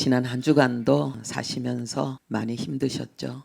지난 한 주간도 사시면서 많이 힘드셨죠?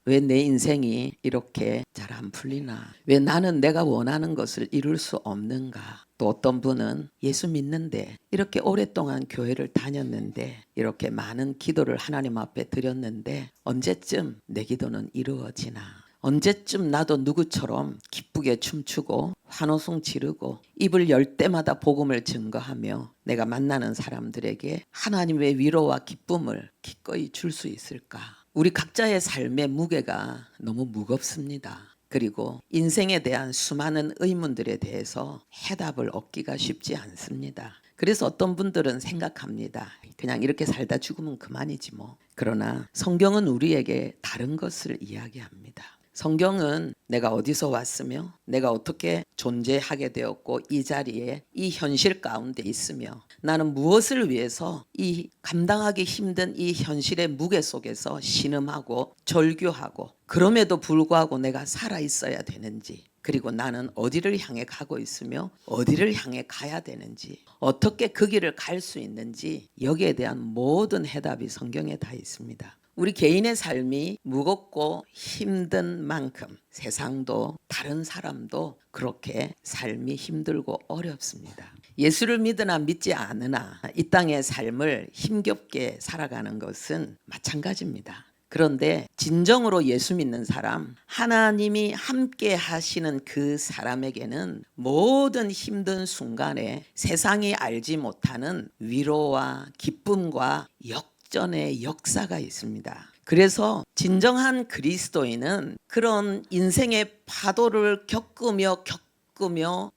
왜 내 인생이 이렇게 잘 안 풀리나? 왜 나는 내가 원하는 것을 이룰 수 없는가? 또 어떤 분은 예수 믿는데 이렇게 오랫동안 교회를 다녔는데 이렇게 많은 기도를 하나님 앞에 드렸는데 언제쯤 내 기도는 이루어지나? 언제쯤 나도 누구처럼 기쁘게 춤추고 환호성 지르고 입을 열 때마다 복음을 증거하며 내가 만나는 사람들에게 하나님의 위로와 기쁨을 기꺼이 줄 수 있을까? 우리 각자의 삶의 무게가 너무 무겁습니다. 그리고 인생에 대한 수많은 의문들에 대해서 해답을 얻기가 쉽지 않습니다. 그래서 어떤 분들은 생각합니다. 그냥 이렇게 살다 죽으면 그만이지 뭐. 그러나 성경은 우리에게 다른 것을 이야기합니다. 성경은 내가 어디서 왔으며 내가 어떻게 존재하게 되었고 이 자리에 이 현실 가운데 있으며 나는 무엇을 위해서 이 감당하기 힘든 이 현실의 무게 속에서 신음하고 절규하고 그럼에도 불구하고 내가 살아 있어야 되는지, 그리고 나는 어디를 향해 가고 있으며 어디를 향해 가야 되는지, 어떻게 그 길을 갈 수 있는지, 여기에 대한 모든 해답이 성경에 다 있습니다. 우리 개인의 삶이 무겁고 힘든 만큼 세상도 다른 사람도 그렇게 삶이 힘들고 어렵습니다. 예수를 믿으나 믿지 않으나 이 땅의 삶을 힘겹게 살아가는 것은 마찬가지입니다. 그런데 진정으로 예수 믿는 사람, 하나님이 함께 하시는 그 사람에게는 모든 힘든 순간에 세상이 알지 못하는 위로와 기쁨과 역전의 역사가 있습니다. 그래서 진정한 그리스도인은 그런 인생의 파도를 겪으며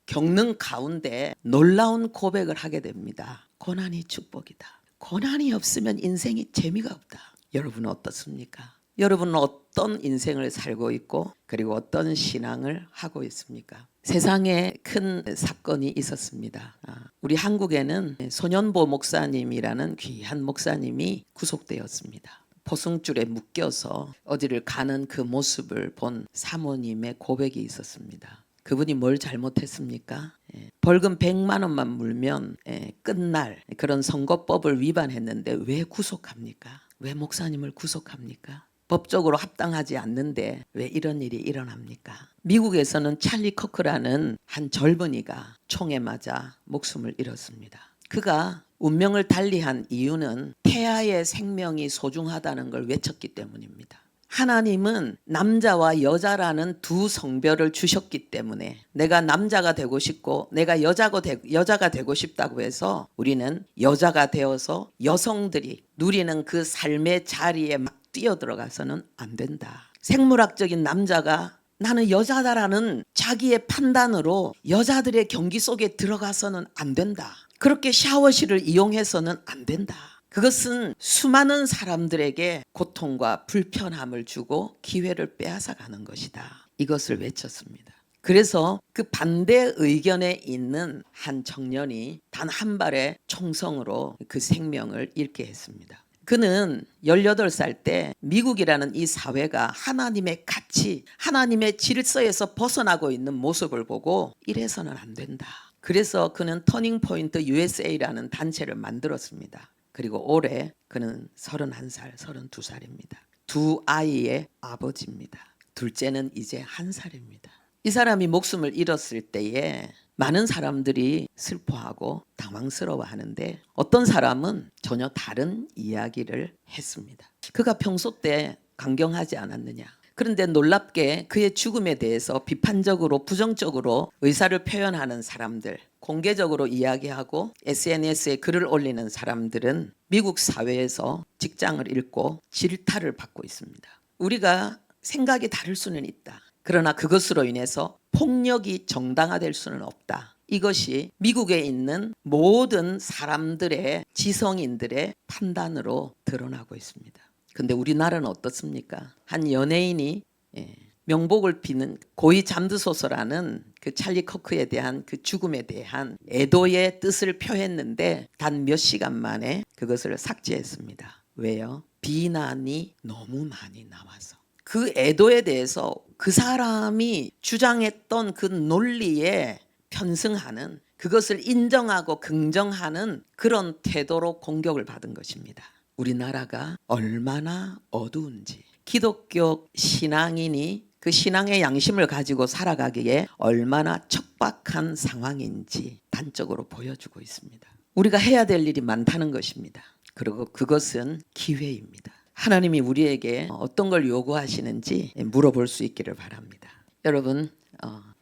겪는 가운데 놀라운 고백을 하게 됩니다. 고난이 축복이다. 고난이 없으면 인생이 재미가 없다. 여러분은 어떻습니까? 여러분은 어떤 인생을 살고 있고 그리고 어떤 신앙을 하고 있습니까? 세상에 큰 사건이 있었습니다. 우리 한국에는 손연보 목사님이라는 귀한 목사님이 구속되었습니다. 포승줄에 묶여서 어디를 가는 그 모습을 본 사모님의 고백이 있었습니다. 그분이 뭘 잘못했습니까? 벌금 100만 원만 물면 끝날 그런 선거법을 위반했는데 왜 구속합니까? 왜 목사님을 구속합니까? 법적으로 합당하지 않는데 왜 이런 일이 일어납니까? 미국에서는 찰리 커크라는 한 젊은이가 총에 맞아 목숨을 잃었습니다. 그가 운명을 달리한 이유는 태아의 생명이 소중하다는 걸 외쳤기 때문입니다. 하나님은 남자와 여자라는 두 성별을 주셨기 때문에 내가 남자가 되고 싶고 내가 여자가 되고 싶다고 해서 우리는 여자가 되어서 여성들이 누리는 그 삶의 자리에 막 뛰어들어가서는 안 된다. 생물학적인 남자가 나는 여자다라는 자기의 판단으로 여자들의 경기 속에 들어가서는 안 된다. 그렇게 샤워실을 이용해서는 안 된다. 그것은 수많은 사람들에게 고통과 불편함을 주고 기회를 빼앗아 가는 것이다. 이것을 외쳤습니다. 그래서 그 반대 의견에 있는 한 청년이 단 한 발의 총성으로 그 생명을 잃게 했습니다. 그는 18살 때 미국이라는 이 사회가 하나님의 가치, 하나님의 질서에서 벗어나고 있는 모습을 보고 이래서는 안 된다. 그래서 그는 터닝포인트 USA라는 단체를 만들었습니다. 그리고 올해 그는 31살, 32살입니다. 두 아이의 아버지입니다. 둘째는 이제 1살입니다. 이 사람이 목숨을 잃었을 때에 많은 사람들이 슬퍼하고 당황스러워하는데 어떤 사람은 전혀 다른 이야기를 했습니다. 그가 평소 때 강경하지 않았느냐. 그런데 놀랍게 그의 죽음에 대해서 비판적으로 부정적으로 의사를 표현하는 사람들, 공개적으로 이야기하고 SNS에 글을 올리는 사람들은 미국 사회에서 직장을 잃고 질타를 받고 있습니다. 우리가 생각이 다를 수는 있다. 그러나 그것으로 인해서 폭력이 정당화될 수는 없다. 이것이 미국에 있는 모든 사람들의 지성인들의 판단으로 드러나고 있습니다. 근데 우리나라는 어떻습니까? 한 연예인이 명복을 비는 고이 잠드소서라는 그 찰리 커크에 대한 그 죽음에 대한 애도의 뜻을 표했는데 단 몇 시간 만에 그것을 삭제했습니다. 왜요? 비난이 너무 많이 나와서. 그 애도에 대해서 그 사람이 주장했던 그 논리에 편승하는, 그것을 인정하고 긍정하는 그런 태도로 공격을 받은 것입니다. 우리나라가 얼마나 어두운지, 기독교 신앙인이 그 신앙의 양심을 가지고 살아가기에 얼마나 척박한 상황인지 단적으로 보여주고 있습니다. 우리가 해야 될 일이 많다는 것입니다. 그리고 그것은 기회입니다. 하나님이 우리에게 어떤 걸 요구하시는지 물어볼 수 있기를 바랍니다. 여러분,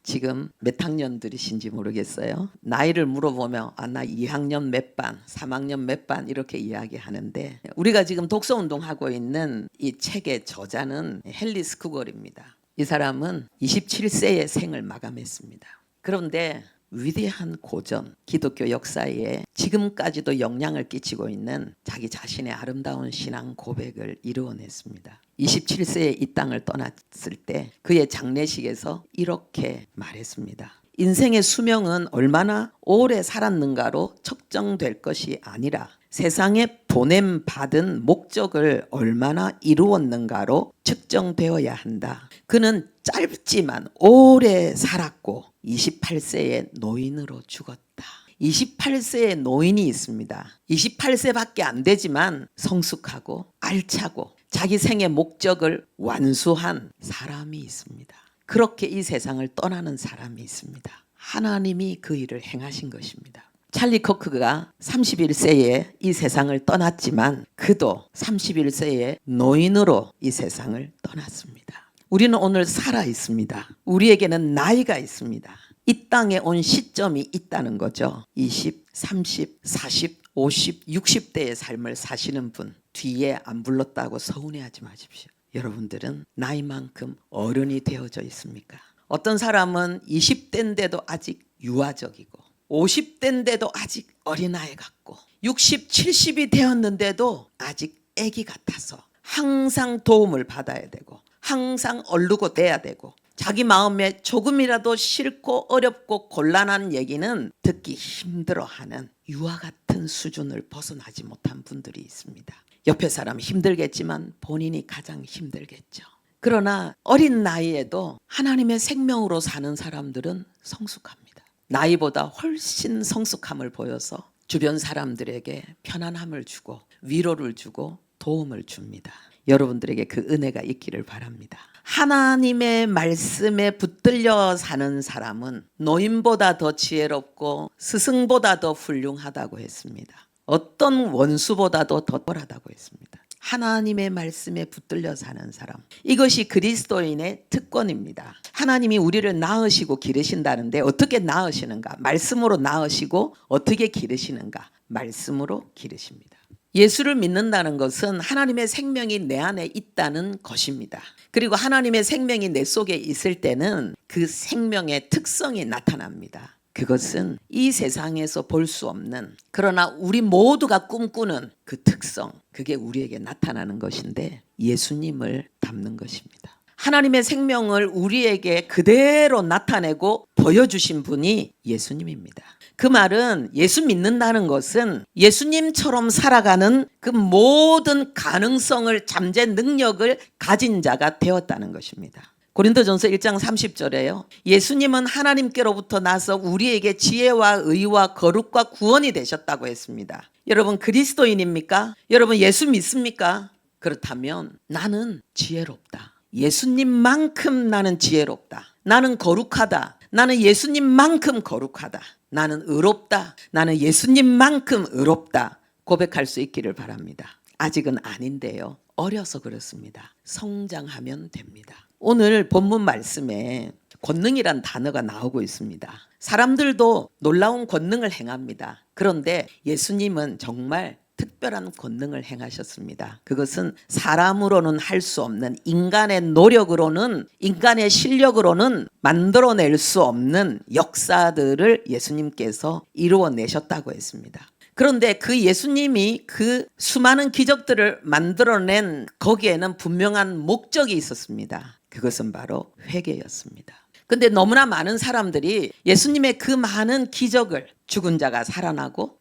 지금 몇 학년들이신지 모르겠어요. 나이를 물어보면 나 2학년 몇 반, 3학년 몇 반 이렇게 이야기하는데, 우리가 지금 독서운동하고 있는 이 책의 저자는 헨리 스쿠걸입니다. 이 사람은 27세의 생을 마감했습니다. 그런데 위대한 고전, 기독교 역사에 지금까지도 영향을 끼치고 있는 자기 자신의 아름다운 신앙 고백을 이루어냈습니다. 27세에 이 땅을 떠났을 때 그의 장례식에서 이렇게 말했습니다. 인생의 수명은 얼마나 오래 살았는가로 측정될 것이 아니라 세상에 보냄받은 목적을 얼마나 이루었는가로 측정되어야 한다. 그는 짧지만 오래 살았고 28세의 노인으로 죽었다. 28세의 노인이 있습니다. 28세밖에 안 되지만 성숙하고 알차고 자기 생의 목적을 완수한 사람이 있습니다. 그렇게 이 세상을 떠나는 사람이 있습니다. 하나님이 그 일을 행하신 것입니다. 찰리 커크가 31세에 이 세상을 떠났지만 그도 31세의 노인으로 이 세상을 떠났습니다. 우리는 오늘 살아 있습니다. 우리에게는 나이가 있습니다. 이 땅에 온 시점이 있다는 거죠. 20, 30, 40, 50, 60대의 삶을 사시는 분, 뒤에 안 불렀다고 서운해하지 마십시오. 여러분들은 나이만큼 어른이 되어져 있습니까? 어떤 사람은 20대인데도 아직 유아적이고 50대인데도 아직 어린아이 같고 60, 70이 되었는데도 아직 애기 같아서 항상 도움을 받아야 되고 항상 얼르고 돼야 되고 자기 마음에 조금이라도 싫고 어렵고 곤란한 얘기는 듣기 힘들어하는 유아 같은 수준을 벗어나지 못한 분들이 있습니다. 옆에 사람 힘들겠지만 본인이 가장 힘들겠죠. 그러나 어린 나이에도 하나님의 생명으로 사는 사람들은 성숙합니다. 나이보다 훨씬 성숙함을 보여서 주변 사람들에게 편안함을 주고 위로를 주고 도움을 줍니다. 여러분들에게 그 은혜가 있기를 바랍니다. 하나님의 말씀에 붙들려 사는 사람은 노인보다 더 지혜롭고 스승보다 더 훌륭하다고 했습니다. 어떤 원수보다도 더 탁월하다고 했습니다. 하나님의 말씀에 붙들려 사는 사람, 이것이 그리스도인의 특권입니다. 하나님이 우리를 낳으시고 기르신다는데 어떻게 낳으시는가? 말씀으로 낳으시고 어떻게 기르시는가? 말씀으로 기르십니다. 예수를 믿는다는 것은 하나님의 생명이 내 안에 있다는 것입니다. 그리고 하나님의 생명이 내 속에 있을 때는 그 생명의 특성이 나타납니다. 그것은 이 세상에서 볼 수 없는, 그러나 우리 모두가 꿈꾸는 그 특성, 그게 우리에게 나타나는 것인데 예수님을 닮는 것입니다. 하나님의 생명을 우리에게 그대로 나타내고 보여주신 분이 예수님입니다. 그 말은 예수 믿는다는 것은 예수님처럼 살아가는 그 모든 가능성을 잠재 능력을 가진 자가 되었다는 것입니다. 고린도전서 1장 30절에요. 예수님은 하나님께로부터 나서 우리에게 지혜와 의와 거룩과 구원이 되셨다고 했습니다. 여러분 그리스도인입니까? 여러분 예수 믿습니까? 그렇다면 나는 지혜롭다. 예수님만큼 나는 지혜롭다. 나는 거룩하다. 나는 예수님만큼 거룩하다. 나는 의롭다. 나는 예수님만큼 의롭다. 고백할 수 있기를 바랍니다. 아직은 아닌데요. 어려서 그렇습니다. 성장하면 됩니다. 오늘 본문 말씀에 권능이란 단어가 나오고 있습니다. 사람들도 놀라운 권능을 행합니다. 그런데 예수님은 정말 특별한 권능을 행하셨습니다. 그것은 사람으로는 할 수 없는, 인간의 노력으로는, 인간의 실력으로는 만들어낼 수 없는 역사들을 예수님께서 이루어내셨다고 했습니다. 그런데 그 예수님이 그 수많은 기적들을 만들어낸 거기에는 분명한 목적이 있었습니다. 그것은 바로 회개였습니다. 근데 너무나 많은 사람들이 예수님의 그 많은 기적을, 죽은 자가 살아나고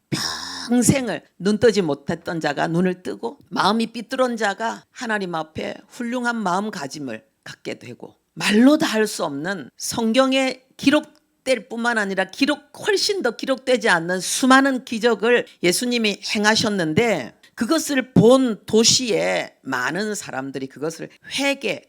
평생을 눈 뜨지 못했던 자가 눈을 뜨고 마음이 삐뚤은 자가 하나님 앞에 훌륭한 마음가짐을 갖게 되고 말로 다 할 수 없는 성경에 기록될 뿐만 아니라 훨씬 더 기록되지 않는 수많은 기적을 예수님이 행하셨는데 그것을 본 도시에 많은 사람들이 그것을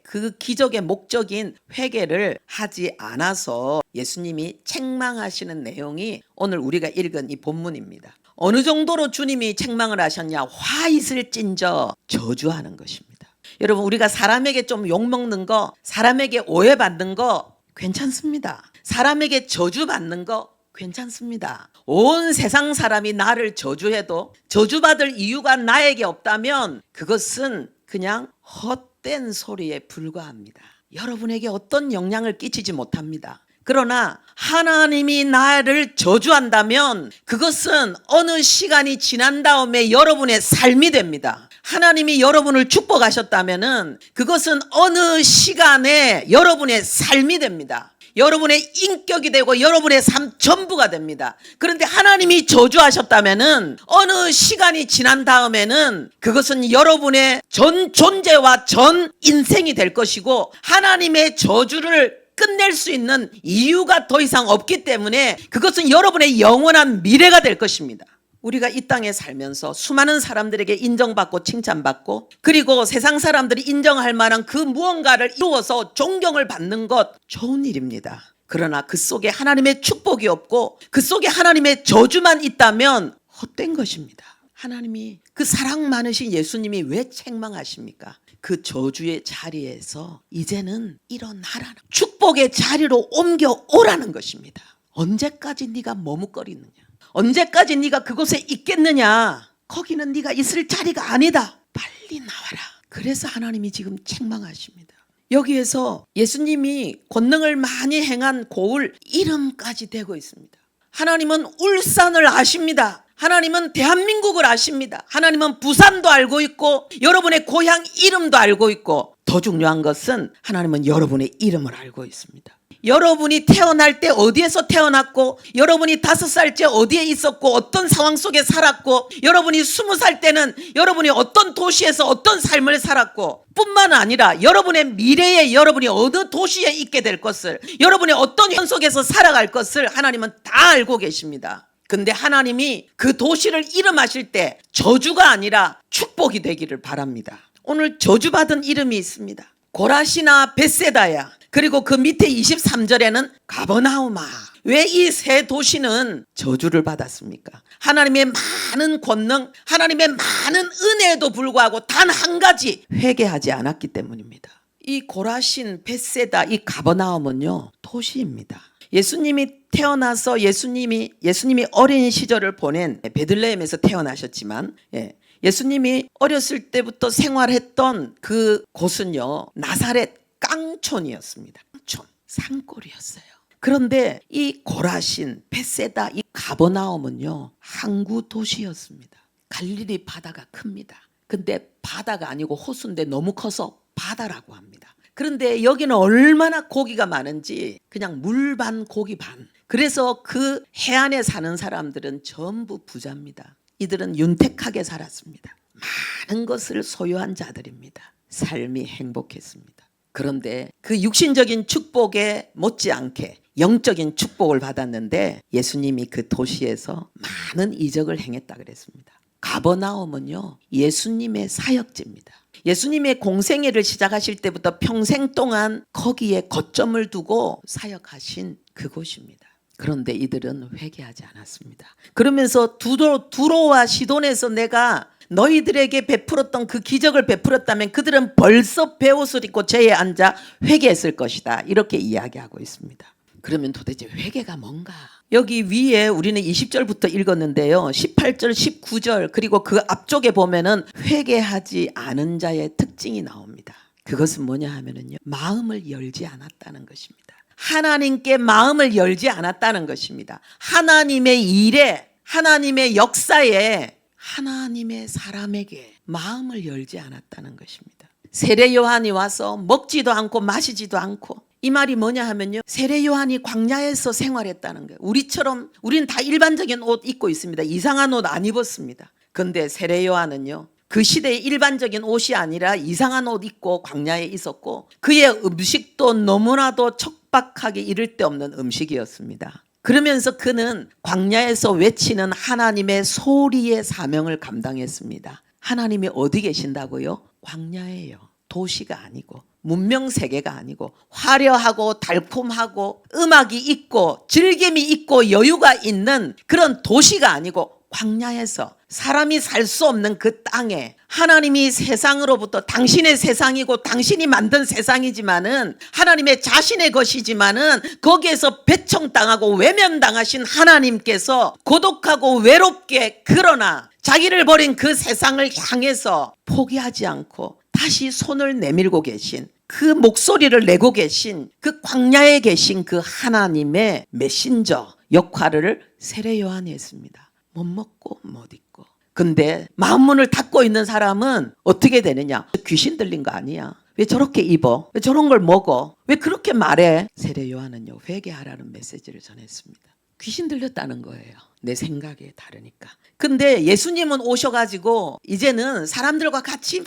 그 기적의 목적인 회개를 하지 않아서 예수님이 책망하시는 내용이 오늘 우리가 읽은 이 본문입니다. 어느 정도로 주님이 책망을 하셨냐? 화 있을진저 저주하는 것입니다. 여러분, 우리가 사람에게 좀 욕먹는 거, 사람에게 오해받는 거 괜찮습니다. 사람에게 저주받는 거 괜찮습니다. 온 세상 사람이 나를 저주해도 저주받을 이유가 나에게 없다면 그것은 그냥 헛된 소리에 불과합니다. 여러분에게 어떤 영향을 끼치지 못합니다. 그러나 하나님이 나를 저주한다면 그것은 어느 시간이 지난 다음에 여러분의 삶이 됩니다. 하나님이 여러분을 축복하셨다면 그것은 어느 시간에 여러분의 삶이 됩니다. 여러분의 인격이 되고 여러분의 삶 전부가 됩니다. 그런데 하나님이 저주하셨다면 어느 시간이 지난 다음에는 그것은 여러분의 전 존재와 전 인생이 될 것이고 하나님의 저주를 끝낼 수 있는 이유가 더 이상 없기 때문에 그것은 여러분의 영원한 미래가 될 것입니다. 우리가 이 땅에 살면서 수많은 사람들에게 인정받고 칭찬받고 그리고 세상 사람들이 인정할 만한 그 무언가를 이루어서 존경을 받는 것 좋은 일입니다. 그러나 그 속에 하나님의 축복이 없고 그 속에 하나님의 저주만 있다면 헛된 것입니다. 하나님이 그 사랑 많으신 예수님이 왜 책망하십니까? 그 저주의 자리에서 이제는 일어나라는 축복의 자리로 옮겨오라는 것입니다. 언제까지 네가 머뭇거리느냐? 언제까지 네가 그곳에 있겠느냐? 거기는 네가 있을 자리가 아니다. 빨리 나와라. 그래서 하나님이 지금 책망하십니다. 여기에서 예수님이 권능을 많이 행한 고을 이름까지 대고 있습니다. 하나님은 울산을 아십니다. 하나님은 대한민국을 아십니다. 하나님은 부산도 알고 있고 여러분의 고향 이름도 알고 있고 더 중요한 것은 하나님은 여러분의 이름을 알고 있습니다. 여러분이 태어날 때 어디에서 태어났고 여러분이 5살째 어디에 있었고 어떤 상황 속에 살았고 여러분이 20살 때는 여러분이 어떤 도시에서 어떤 삶을 살았고 뿐만 아니라 여러분의 미래에 여러분이 어느 도시에 있게 될 것을 여러분이 어떤 현 속에서 살아갈 것을 하나님은 다 알고 계십니다. 근데 하나님이 그 도시를 이름하실 때 저주가 아니라 축복이 되기를 바랍니다. 오늘 저주받은 이름이 있습니다. 고라시나 벳세다야. 그리고 그 밑에 23절에는 가버나우마. 왜 이 세 도시는 저주를 받았습니까? 하나님의 많은 권능, 하나님의 많은 은혜에도 불구하고 단 한 가지 회개하지 않았기 때문입니다. 이 고라신, 벳세다, 이 가버나움은요 도시입니다. 예수님이 태어나서 예수님이 어린 시절을 보낸 베들레헴에서 태어나셨지만 예수님이 어렸을 때부터 생활했던 그 곳은요 나사렛 깡촌이었습니다. 깡촌, 산골이었어요. 그런데 이 고라신, 벳세다, 이 가버나움은요 항구 도시였습니다. 갈릴리 바다가 큽니다. 근데 바다가 아니고 호수인데 너무 커서 바다라고 합니다. 그런데 여기는 얼마나 고기가 많은지 그냥 물 반 고기 반. 그래서 그 해안에 사는 사람들은 전부 부자입니다. 이들은 윤택하게 살았습니다. 많은 것을 소유한 자들입니다. 삶이 행복했습니다. 그런데 그 육신적인 축복에 못지않게 영적인 축복을 받았는데 예수님이 그 도시에서 많은 이적을 행했다 그랬습니다. 가버나움은요 예수님의 사역지입니다. 예수님의 공생애를 시작하실 때부터 평생 동안 거기에 거점을 두고 사역하신 그곳입니다. 그런데 이들은 회개하지 않았습니다. 그러면서 두로와 시돈에서 내가 너희들에게 베풀었던 그 기적을 베풀었다면 그들은 벌써 베옷을 입고 제에 앉아 회개했을 것이다. 이렇게 이야기하고 있습니다. 그러면 도대체 회개가 뭔가? 여기 위에 우리는 20절부터 읽었는데요. 18절, 19절 그리고 그 앞쪽에 보면은 회개하지 않은 자의 특징이 나옵니다. 그것은 뭐냐 하면은요. 마음을 열지 않았다는 것입니다. 하나님께 마음을 열지 않았다는 것입니다. 하나님의 일에, 하나님의 역사에, 하나님의 사람에게 마음을 열지 않았다는 것입니다. 세례 요한이 와서 먹지도 않고 마시지도 않고 이 말이 뭐냐 하면요. 세례 요한이 광야에서 생활했다는 거예요. 우리는 다 일반적인 옷 입고 있습니다. 이상한 옷 안 입었습니다. 근데 세례 요한은요. 그 시대의 일반적인 옷이 아니라 이상한 옷 입고 광야에 있었고 그의 음식도 너무나도 척박하게 이를 데 없는 음식이었습니다. 그러면서 그는 광야에서 외치는 하나님의 소리의 사명을 감당했습니다. 하나님이 어디 계신다고요? 광야예요. 도시가 아니고 문명 세계가 아니고 화려하고 달콤하고 음악이 있고 즐김이 있고 여유가 있는 그런 도시가 아니고 광야에서 사람이 살 수 없는 그 땅에 하나님이 세상으로부터 당신의 세상이고 당신이 만든 세상이지만은 하나님의 자신의 것이지만은 거기에서 배청당하고 외면당하신 하나님께서 고독하고 외롭게 그러나 자기를 버린 그 세상을 향해서 포기하지 않고 다시 손을 내밀고 계신 그 목소리를 내고 계신 그 광야에 계신 그 하나님의 메신저 역할을 세례 요한이 했습니다. 못 먹고 못 입고. 근데 마음문을 닫고 있는 사람은 어떻게 되느냐? 귀신 들린 거 아니야? 왜 저렇게 입어? 왜 저런 걸 먹어? 왜 그렇게 말해? 세례 요한은요, 회개하라는 메시지를 전했습니다. 귀신 들렸다는 거예요. 내 생각에 다르니까. 근데 예수님은 오셔가지고 이제는 사람들과 같이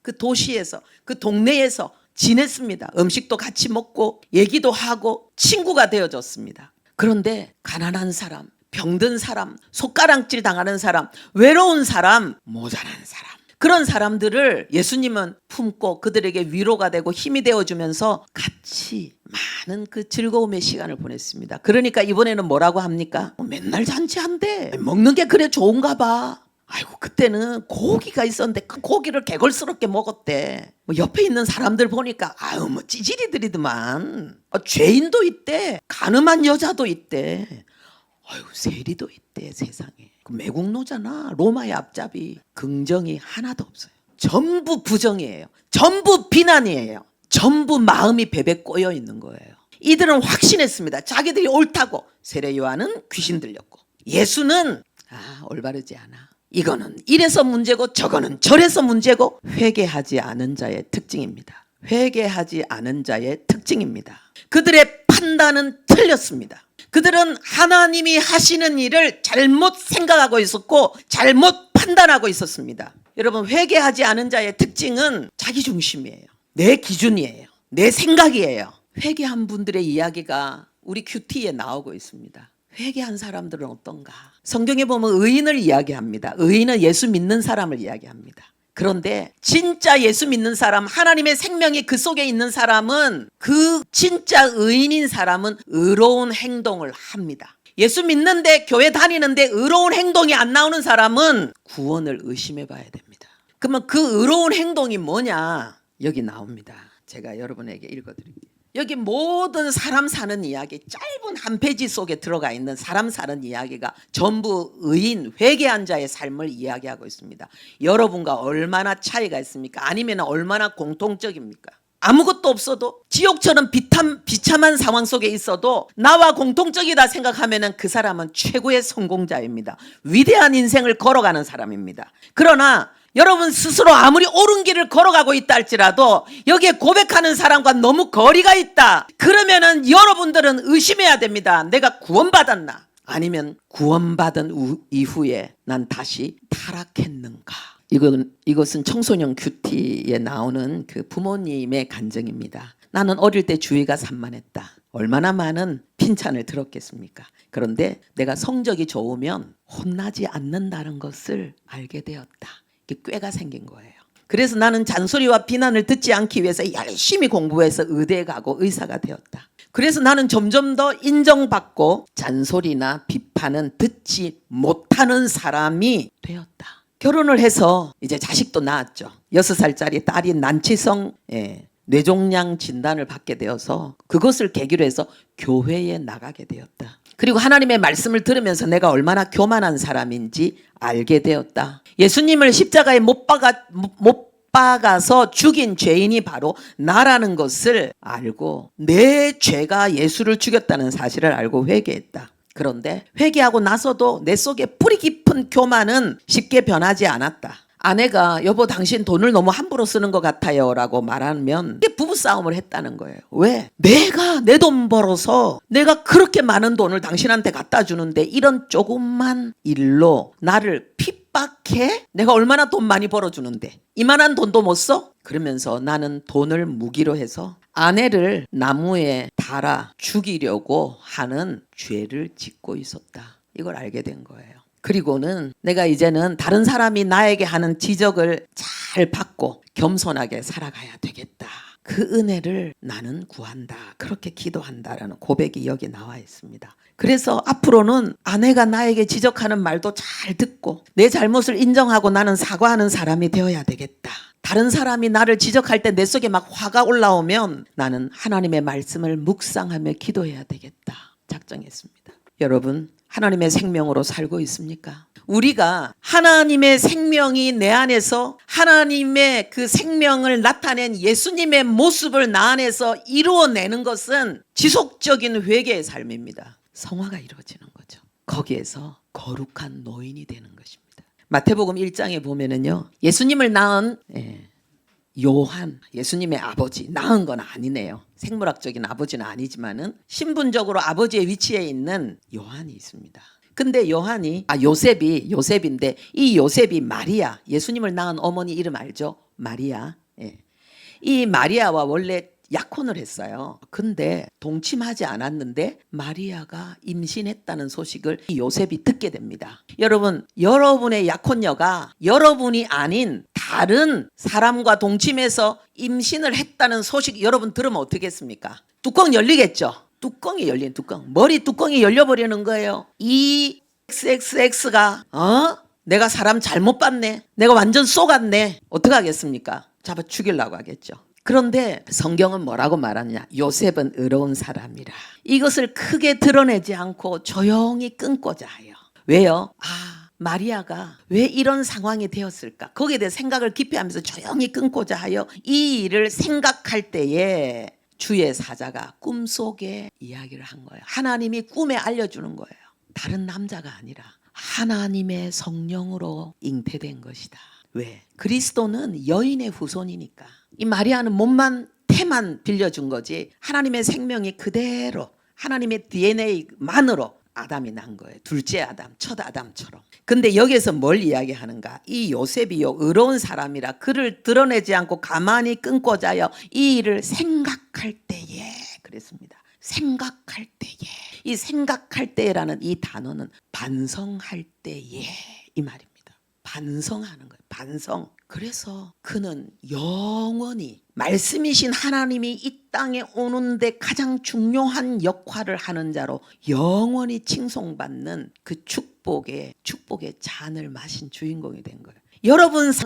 그 도시에서 그 동네에서 지냈습니다. 음식도 같이 먹고 얘기도 하고 친구가 되어졌습니다. 그런데 가난한 사람, 병든 사람, 손가락질 당하는 사람, 외로운 사람, 모자란 사람, 그런 사람들을 예수님은 품고 그들에게 위로가 되고 힘이 되어주면서 같이 많은 그 즐거움의 시간을 보냈습니다. 그러니까 이번에는 뭐라고 합니까? 맨날 잔치한대. 먹는 게 그래 좋은가 봐. 아이고 그때는 고기가 있었는데 그 고기를 개걸스럽게 먹었대. 옆에 있는 사람들 보니까 아유 뭐 찌질이들이더만. 죄인도 있대. 가늠한 여자도 있대. 아유 세리도 있대 세상에. 그 매국노잖아. 로마의 앞잡이. 긍정이 하나도 없어요. 전부 부정이에요. 전부 비난이에요. 전부 마음이 베베 꼬여 있는 거예요. 이들은 확신했습니다. 자기들이 옳다고. 세례 요한은 귀신 들렸고 예수는 올바르지 않아. 이거는 이래서 문제고 저거는 저래서 문제고. 회개하지 않은 자의 특징입니다. 회개하지 않은 자의 특징입니다. 그들의 판단은 틀렸습니다. 그들은 하나님이 하시는 일을 잘못 생각하고 있었고 잘못 판단하고 있었습니다. 여러분 회개하지 않은 자의 특징은 자기중심이에요. 내 기준이에요. 내 생각이에요. 회개한 분들의 이야기가 우리 큐티에 나오고 있습니다. 회개한 사람들은 어떤가? 성경에 보면 의인을 이야기합니다. 의인은 예수 믿는 사람을 이야기합니다. 그런데 진짜 예수 믿는 사람, 하나님의 생명이 그 속에 있는 사람은, 그 진짜 의인인 사람은 의로운 행동을 합니다. 예수 믿는데 교회 다니는데 의로운 행동이 안 나오는 사람은 구원을 의심해 봐야 됩니다. 그러면 그 의로운 행동이 뭐냐? 여기 나옵니다. 제가 여러분에게 읽어드릴게요. 여기 모든 사람 사는 이야기, 짧은 한 페이지 속에 들어가 있는 사람 사는 이야기가 전부 의인, 회개한 자의 삶을 이야기하고 있습니다. 여러분과 얼마나 차이가 있습니까? 아니면 얼마나 공통적입니까? 아무것도 없어도 지옥처럼 비참한 상황 속에 있어도 나와 공통적이다 생각하면 그 사람은 최고의 성공자입니다. 위대한 인생을 걸어가는 사람입니다. 그러나 여러분 스스로 아무리 옳은 길을 걸어가고 있다 할지라도 여기에 고백하는 사람과 너무 거리가 있다. 그러면은 여러분들은 의심해야 됩니다. 내가 구원받았나? 아니면 구원받은 이후에 난 다시 타락했는가? 이것은 청소년 큐티에 나오는 그 부모님의 간증입니다. 나는 어릴 때 주의가 산만했다. 얼마나 많은 핀찬을 들었겠습니까? 그런데 내가 성적이 좋으면 혼나지 않는다는 것을 알게 되었다. 꾀가 생긴 거예요. 그래서 나는 잔소리와 비난을 듣지 않기 위해서 열심히 공부해서 의대에 가고 의사가 되었다. 그래서 나는 점점 더 인정받고 잔소리나 비판은 듣지 못하는 사람이 되었다. 결혼을 해서 이제 자식도 낳았죠. 6살짜리 딸이 난치성 뇌종양 진단을 받게 되어서 그것을 계기로 해서 교회에 나가게 되었다. 그리고 하나님의 말씀을 들으면서 내가 얼마나 교만한 사람인지 알게 되었다. 예수님을 십자가에 못 박아서 죽인 죄인이 바로 나라는 것을 알고 내 죄가 예수를 죽였다는 사실을 알고 회개했다. 그런데 회개하고 나서도 내 속에 뿌리 깊은 교만은 쉽게 변하지 않았다. 아내가 여보 당신 돈을 너무 함부로 쓰는 것 같아요 라고 말하면 부부싸움을 했다는 거예요. 왜? 내가 내 돈 벌어서 내가 그렇게 많은 돈을 당신한테 갖다 주는데 이런 조금만 일로 나를 핍박해? 내가 얼마나 돈 많이 벌어주는데 이만한 돈도 못 써? 그러면서 나는 돈을 무기로 해서 아내를 나무에 달아 죽이려고 하는 죄를 짓고 있었다. 이걸 알게 된 거예요. 그리고는 내가 이제는 다른 사람이 나에게 하는 지적을 잘 받고 겸손하게 살아가야 되겠다. 그 은혜를 나는 구한다. 그렇게 기도한다라는 고백이 여기 나와 있습니다. 그래서 앞으로는 아내가 나에게 지적하는 말도 잘 듣고 내 잘못을 인정하고 나는 사과하는 사람이 되어야 되겠다. 다른 사람이 나를 지적할 때 내 속에 막 화가 올라오면 나는 하나님의 말씀을 묵상하며 기도해야 되겠다. 작정했습니다. 여러분, 하나님의 생명으로 살고 있습니까? 우리가 하나님의 생명이 내 안에서 하나님의 그 생명을 나타낸 예수님의 모습을 나 안에서 이루어내는 것은 지속적인 회개의 삶입니다. 성화가 이루어지는 거죠. 거기에서 거룩한 노인이 되는 것입니다. 마태복음 1장에 보면은요, 예수님을 낳은 요한, 예수님의 아버지, 낳은 건 아니네요. 생물학적인 아버지는 아니지만은 신분적으로 아버지의 위치에 있는 요한이 있습니다. 근데 요셉인데 이 요셉이 마리아, 예수님을 낳은 어머니 이름 알죠? 마리아. 이 마리아와 원래 약혼을 했어요. 근데 동침하지 않았는데 마리아가 임신했다는 소식을 이 요셉이 듣게 됩니다. 여러분, 여러분의 약혼녀가 여러분이 아닌 다른 사람과 동침해서 임신을 했다는 소식 여러분 들으면 어떻겠습니까? 뚜껑 열리겠죠? 뚜껑이 열린 뚜껑. 머리 뚜껑이 열려버리는 거예요. 이 XXX가 내가 사람 잘못 봤네. 내가 완전 쏘갔네. 어떻게 하겠습니까? 잡아 죽이려고 하겠죠. 그런데 성경은 뭐라고 말하느냐? 요셉은 의로운 사람이라. 이것을 크게 드러내지 않고 조용히 끊고자 해요. 왜요? 마리아가 왜 이런 상황이 되었을까? 거기에 대해 생각을 깊이 하면서 조용히 끊고자 하여 이 일을 생각할 때에 주의 사자가 꿈속에 이야기를 한 거예요. 하나님이 꿈에 알려주는 거예요. 다른 남자가 아니라 하나님의 성령으로 잉태된 것이다. 왜? 그리스도는 여인의 후손이니까. 이 마리아는 몸만 태만 빌려준 거지 하나님의 생명이 그대로 하나님의 DNA만으로 아담이 난 거예요. 둘째 아담, 첫 아담처럼. 근데 여기에서 뭘 이야기하는가? 이 요셉이요 의로운 사람이라 그를 드러내지 않고 가만히 끊고자 하여 이 일을 생각할 때에 그랬습니다. 생각할 때에. 이 생각할 때라는 이 단어는 반성할 때에 이 말입니다. 반성하는 거예요. 반성. 그래서 그는 영원히 말씀이신 하나님이 이 땅에 오는데 가장 중요한 역할을 하는 자로 영원히 칭송받는 그 축복의 잔을 마신 주인공이 된 거예요.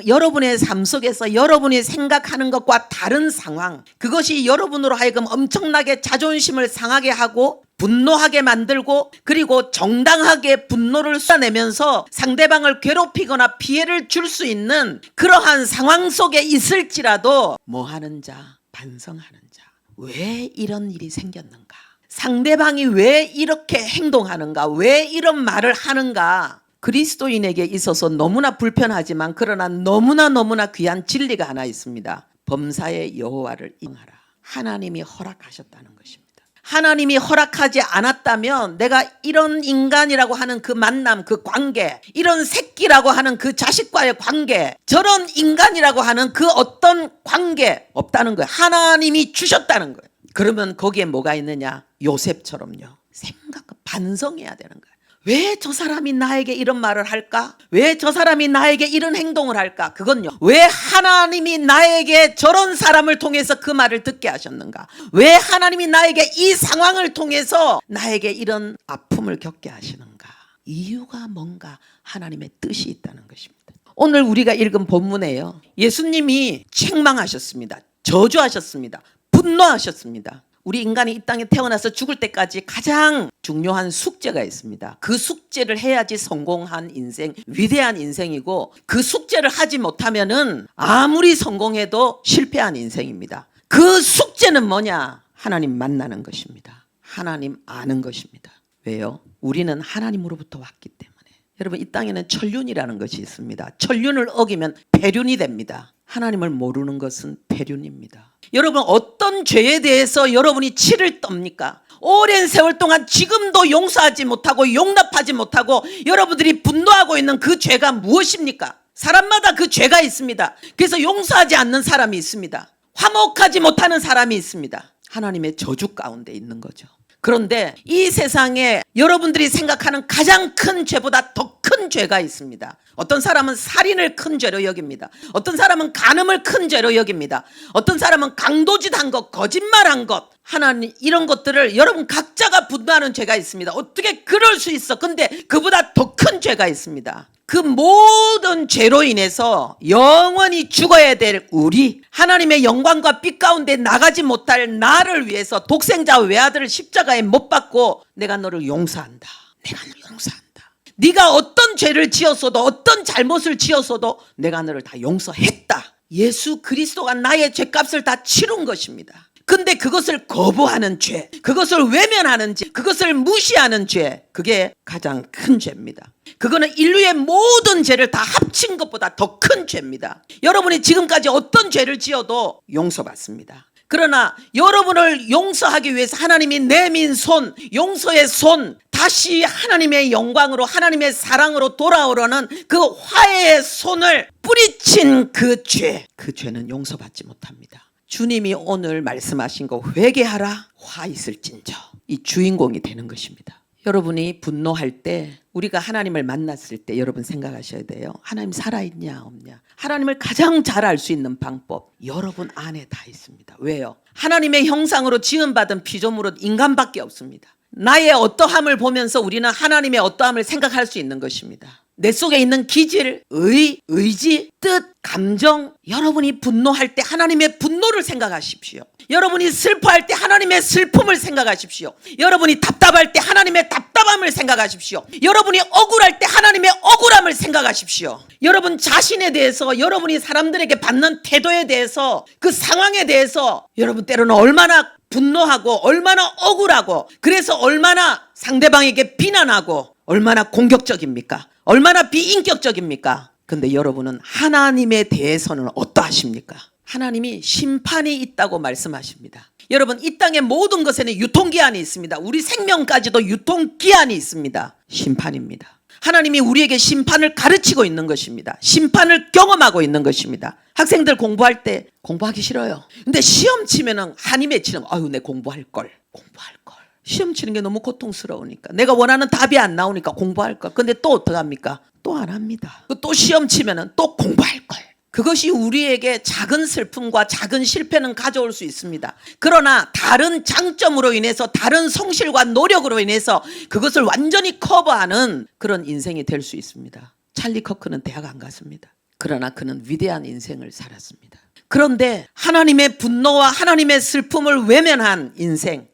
여러분의 삶 속에서 여러분이 생각하는 것과 다른 상황, 그것이 여러분으로 하여금 엄청나게 자존심을 상하게 하고 분노하게 만들고 그리고 정당하게 분노를 쏟아내면서 상대방을 괴롭히거나 피해를 줄 수 있는 그러한 상황 속에 있을지라도 뭐 하는 자? 반성하는 자. 왜 이런 일이 생겼는가? 상대방이 왜 이렇게 행동하는가? 왜 이런 말을 하는가? 그리스도인에게 있어서 너무나 불편하지만 그러나 너무나 귀한 진리가 하나 있습니다. 범사의 여호와를 인정하라. 하나님이 허락하셨다는 것입니다. 하나님이 허락하지 않았다면 내가 이런 인간이라고 하는 그 만남, 그 관계, 이런 새끼라고 하는 그 자식과의 관계, 저런 인간이라고 하는 그 어떤 관계 없다는 거예요. 하나님이 주셨다는 거예요. 그러면 거기에 뭐가 있느냐? 요셉처럼요. 반성해야 되는 거예요. 왜 저 사람이 나에게 이런 말을 할까? 왜 저 사람이 나에게 이런 행동을 할까? 그건요. 왜 하나님이 나에게 저런 사람을 통해서 그 말을 듣게 하셨는가? 왜 하나님이 나에게 이 상황을 통해서 나에게 이런 아픔을 겪게 하시는가? 이유가 뭔가 하나님의 뜻이 있다는 것입니다. 오늘 우리가 읽은 본문에요. 예수님이 책망하셨습니다. 저주하셨습니다. 분노하셨습니다. 우리 인간이 이 땅에 태어나서 죽을 때까지 가장 중요한 숙제가 있습니다. 그 숙제를 해야지 성공한 인생, 위대한 인생이고 그 숙제를 하지 못하면은 아무리 성공해도 실패한 인생입니다. 그 숙제는 뭐냐? 하나님 만나는 것입니다. 하나님 아는 것입니다. 왜요? 우리는 하나님으로부터 왔기 때문에. 여러분, 이 땅에는 천륜이라는 것이 있습니다. 천륜을 어기면 폐륜이 됩니다. 하나님을 모르는 것은 폐륜입니다. 여러분, 어떤 죄에 대해서 여러분이 치를 떱니까? 오랜 세월 동안 지금도 용서하지 못하고 용납하지 못하고 여러분들이 분노하고 있는 그 죄가 무엇입니까? 사람마다 그 죄가 있습니다. 그래서 용서하지 않는 사람이 있습니다. 화목하지 못하는 사람이 있습니다. 하나님의 저주 가운데 있는 거죠. 그런데 이 세상에 여러분들이 생각하는 가장 큰 죄보다 더 큰 죄가 있습니다. 어떤 사람은 살인을 큰 죄로 여깁니다. 어떤 사람은 간음을 큰 죄로 여깁니다. 어떤 사람은 강도짓한 것, 거짓말한 것, 하나님 이런 것들을 여러분 각자가 분노하는 죄가 있습니다. 어떻게 그럴 수 있어? 근데 그보다 더 큰 죄가 있습니다. 그 모든 죄로 인해서 영원히 죽어야 될 우리, 하나님의 영광과 빛 가운데 나가지 못할 나를 위해서 독생자 외아들을 십자가에 못 박고 내가 너를 용서한다. 내가 너를 용서한다. 네가 어떤 죄를 지었어도 어떤 잘못을 지었어도 내가 너를 다 용서했다. 예수 그리스도가 나의 죄값을 다 치른 것입니다. 근데 그것을 거부하는 죄, 그것을 외면하는 죄, 그것을 무시하는 죄, 그게 가장 큰 죄입니다. 그거는 인류의 모든 죄를 다 합친 것보다 더 큰 죄입니다. 여러분이 지금까지 어떤 죄를 지어도 용서받습니다. 그러나 여러분을 용서하기 위해서 하나님이 내민 손, 용서의 손, 다시 하나님의 영광으로 하나님의 사랑으로 돌아오려는 그 화해의 손을 뿌리친 그 죄는 용서받지 못합니다. 주님이 오늘 말씀하신 거 회개하라 화 있을진저, 이 주인공이 되는 것입니다. 여러분이 분노할 때, 우리가 하나님을 만났을 때 여러분 생각하셔야 돼요. 하나님 살아있냐 없냐. 하나님을 가장 잘 알 수 있는 방법 여러분 안에 다 있습니다. 왜요? 하나님의 형상으로 지음받은 피조물은 인간밖에 없습니다. 나의 어떠함을 보면서 우리는 하나님의 어떠함을 생각할 수 있는 것입니다. 내 속에 있는 기질, 의지, 뜻, 감정, 여러분이 분노할 때 하나님의 분노를 생각하십시오. 여러분이 슬퍼할 때 하나님의 슬픔을 생각하십시오. 여러분이 답답할 때 하나님의 답답함을 생각하십시오. 여러분이 억울할 때 하나님의 억울함을 생각하십시오. 여러분 자신에 대해서, 여러분이 사람들에게 받는 태도에 대해서, 그 상황에 대해서 여러분 때로는 얼마나 분노하고 얼마나 억울하고, 그래서 얼마나 상대방에게 비난하고 얼마나 공격적입니까? 얼마나 비인격적입니까? 근데 여러분은 하나님에 대해서는 어떠하십니까? 하나님이 심판이 있다고 말씀하십니다. 여러분, 이 땅의 모든 것에는 유통기한이 있습니다. 우리 생명까지도 유통기한이 있습니다. 심판입니다. 하나님이 우리에게 심판을 가르치고 있는 것입니다. 심판을 경험하고 있는 것입니다. 학생들 공부할 때 공부하기 싫어요. 근데 시험 치면은 한이 맺히는, 아유 내 공부할 걸. 시험 치는 게 너무 고통스러우니까, 내가 원하는 답이 안 나오니까 공부할 걸. 근데 또 어떡합니까? 또 안 합니다. 또 시험 치면은 또 공부할 걸. 그것이 우리에게 작은 슬픔과 작은 실패는 가져올 수 있습니다. 그러나 다른 장점으로 인해서, 다른 성실과 노력으로 인해서 그것을 완전히 커버하는 그런 인생이 될 수 있습니다. 찰리 커크는 대학 안 갔습니다. 그러나 그는 위대한 인생을 살았습니다. 그런데 하나님의 분노와 하나님의 슬픔을 외면한 인생,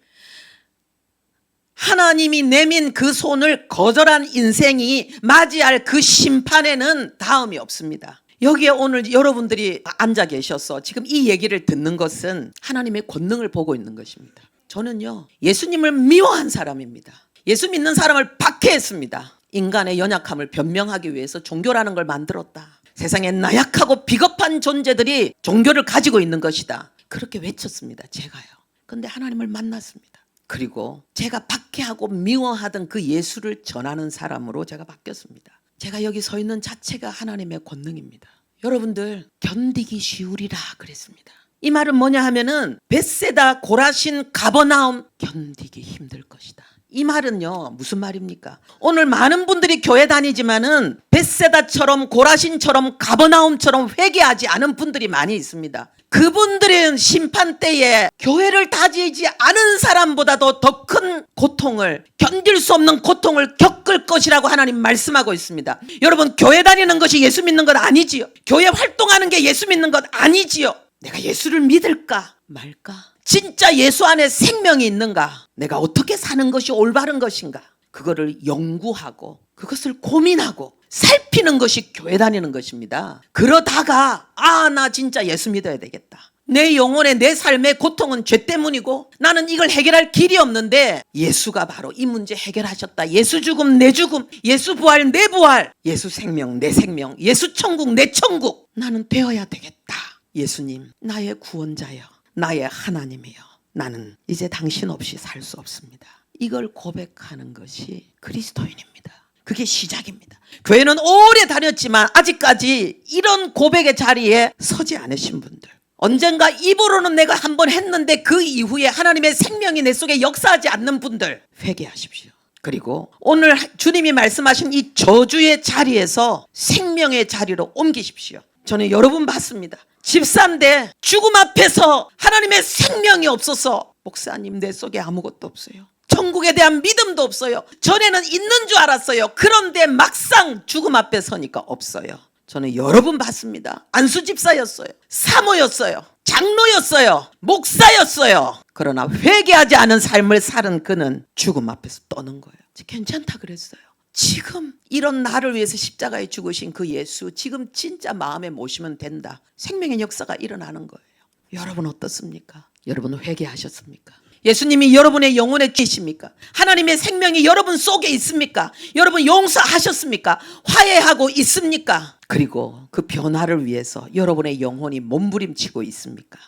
하나님이 내민 그 손을 거절한 인생이 맞이할 그 심판에는 다음이 없습니다. 여기에 오늘 여러분들이 앉아 계셔서 지금 이 얘기를 듣는 것은 하나님의 권능을 보고 있는 것입니다. 저는요, 예수님을 미워한 사람입니다. 예수 믿는 사람을 박해했습니다. 인간의 연약함을 변명하기 위해서 종교라는 걸 만들었다. 세상에 나약하고 비겁한 존재들이 종교를 가지고 있는 것이다. 그렇게 외쳤습니다. 제가요. 근데 하나님을 만났습니다. 그리고 제가 박해하고 미워하던 그 예수를 전하는 사람으로 제가 바뀌었습니다. 제가 여기 서 있는 자체가 하나님의 권능입니다. 여러분들, 견디기 쉬우리라 그랬습니다. 이 말은 뭐냐 하면은 벳세다, 고라신, 가버나움 견디기 힘들 것이다. 이 말은요, 무슨 말입니까? 오늘 많은 분들이 교회 다니지만은 벳세다처럼, 고라신처럼, 가버나움처럼 회개하지 않은 분들이 많이 있습니다. 그분들은 심판 때에 교회를 다니지 않은 사람보다도 더 큰 고통을, 견딜 수 없는 고통을 겪을 것이라고 하나님 말씀하고 있습니다. 여러분, 교회 다니는 것이 예수 믿는 것 아니지요. 교회 활동하는 게 예수 믿는 것 아니지요. 내가 예수를 믿을까 말까? 진짜 예수 안에 생명이 있는가? 내가 어떻게 사는 것이 올바른 것인가? 그거를 연구하고 그것을 고민하고 살피는 것이 교회 다니는 것입니다. 그러다가 나 진짜 예수 믿어야 되겠다. 내 영혼의, 내 삶의 고통은 죄 때문이고 나는 이걸 해결할 길이 없는데 예수가 바로 이 문제 해결하셨다. 예수 죽음, 내 죽음, 예수 부활, 내 부활, 예수 생명, 내 생명, 예수 천국, 내 천국. 나는 되어야 되겠다. 예수님, 나의 구원자여, 나의 하나님이여, 나는 이제 당신 없이 살 수 없습니다. 이걸 고백하는 것이 그리스도인입니다. 그게 시작입니다. 교회는 오래 다녔지만 아직까지 이런 고백의 자리에 서지 않으신 분들, 언젠가 입으로는 내가 한번 했는데 그 이후에 하나님의 생명이 내 속에 역사하지 않는 분들 회개하십시오. 그리고 오늘 주님이 말씀하신 이 저주의 자리에서 생명의 자리로 옮기십시오. 저는 여러분 봤습니다. 집사인데 죽음 앞에서 하나님의 생명이 없어서 목사님 내 속에 아무것도 없어요. 천국에 대한 믿음도 없어요. 전에는 있는 줄 알았어요. 그런데 막상 죽음 앞에 서니까 없어요. 저는 여러 분 봤습니다. 안수 집사였어요. 사모였어요. 장로였어요. 목사였어요. 그러나 회개하지 않은 삶을 사는 그는 죽음 앞에서 떠는 거예요. 괜찮다 그랬어요. 지금 이런 나를 위해서 십자가에 죽으신 그 예수 지금 진짜 마음에 모시면 된다. 생명의 역사가 일어나는 거예요. 여러분 어떻습니까? 여러분 회개하셨습니까? 예수님이 여러분의 영혼에 계십니까? 하나님의 생명이 여러분 속에 있습니까? 여러분 용서하셨습니까? 화해하고 있습니까? 그리고 그 변화를 위해서 여러분의 영혼이 몸부림치고 있습니까?